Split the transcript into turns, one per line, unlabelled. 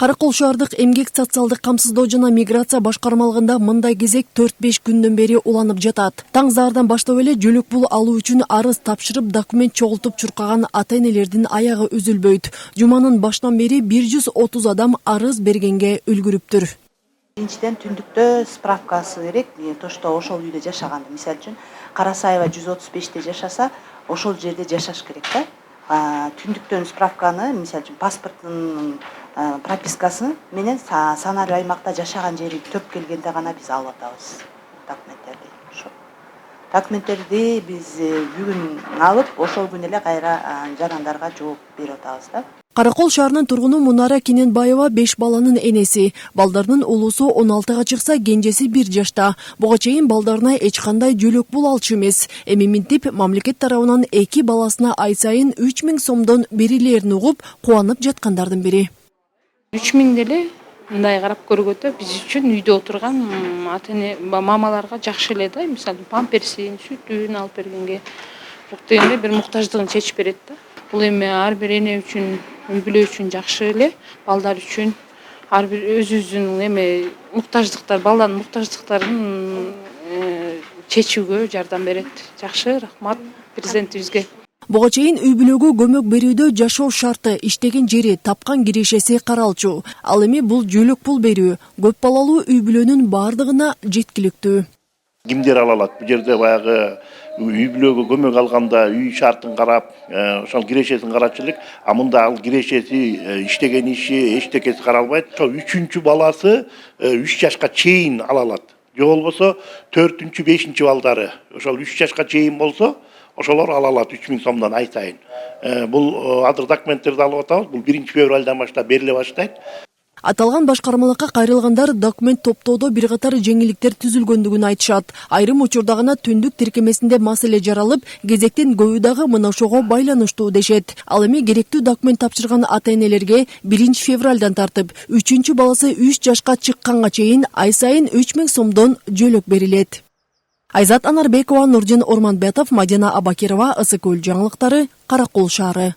Каракол шаардык эмгек социалдык камсыздоо жана миграция башкармалыгында мындай кезек 4-5 күндөн бери уланып жатат. Таң заардан баштап эле жөлөк пул алуу үчүн арыз тапшырып документ чогултуп чуркаган ата-энелердин аягы үзүлбөйт. Жуманын башынан бери 130 адам арыз бергенге үлгүрүптүр.
Биринчиден түндүктө справкасы керек. То, что ошол үйдө жашаганды, мисалы үчүн Карасаева 135-те жашаса, ошол жерде жашаш керек да. Түндүктөн справканы, мисалы үчүн паспорттун пропискасы менен санарио аймакта жашаган жери төп келгенде гана биз алып атабыз документтерди. Ошо документтерди биз бүгүн алып, ошол күнү эле кайра жарандарга жооп берип атабыз да.
Каракол шаарынын тургуну Мунара Кененбаева 5 баланын энеси. Балдардын улусу 16-га чыкса, кенжеси 1 жашта. Буга чейин балдарына эч кандай жөлөк пул алчу эмес. Эми минтип мамлекет тарабынан 2 баласына ай сайын 3000 сомдон берилерин угуп, кубанып жаткандардын бири.
3000 деле мындай карап көргөтө биз үчүн үйдө отурган ата-эне мамаларга жакшы эле да. Мисалы памперсин, сүтүн алып бергенге дегенде бир муктаждыгын чечип берет да. Бул эми ар бир эне үчүн, үй бүлө үчүн жакшы эле, балдар үчүн ар бир өзүбүздүн эме муктаждыктар, балдардын муктаждыктарын чечүүгө жардам берет. Жакшы, рахмат президентибизге.
Буга чейин үй бүлөгө көмөк берүүдө жашоо шарты, иштеген жери, тапкан кирешеси каралчу. Ал эми бул жөлөк пул берүү көп балалуу үй бүлөнүн бардыгына жеткиликтүү.
Кимдер ала алат? Бул жерде баягы үй бүлөгө көмөк алганда үй шартын карап, ошол кирешесин карачу элек, а мында ал кирешеси, иштеген иши, эчтекеси каралбайт. Ошо 3-чү баласы 3 жашка чейин ала алат. Же болбосо 4-чү, 5-чи балдары ошол 3 жашка чейин болсо, ошолор ала алат 3000 сомдон ай сайын. Бул азыр документтерди алып атабыз. Бул 1-февралдан баштап бериле баштайт.
Аталган башкармалыкка кайрылгандар документ топтоодо бир катар жеңилдиктер түзүлгөндүгүн айтышат. Айрым учурда гана түндүк тиркемесинде маселе жаралып, кезектин көбү дагы мына ошого байланыштуу дешет. Ал эми керектүү документ тапшырган ата-энелерге 1-февралдан тартып, 3-чү баласы 3 жашка чыкканга чейин ай сайын 3000 сомдон жөлөк берилет. Айзат Анарбекова, Нурдин Орманбетов, Мадина Абакирова, Ысыкөл жаңылыктары, Каракол шаары.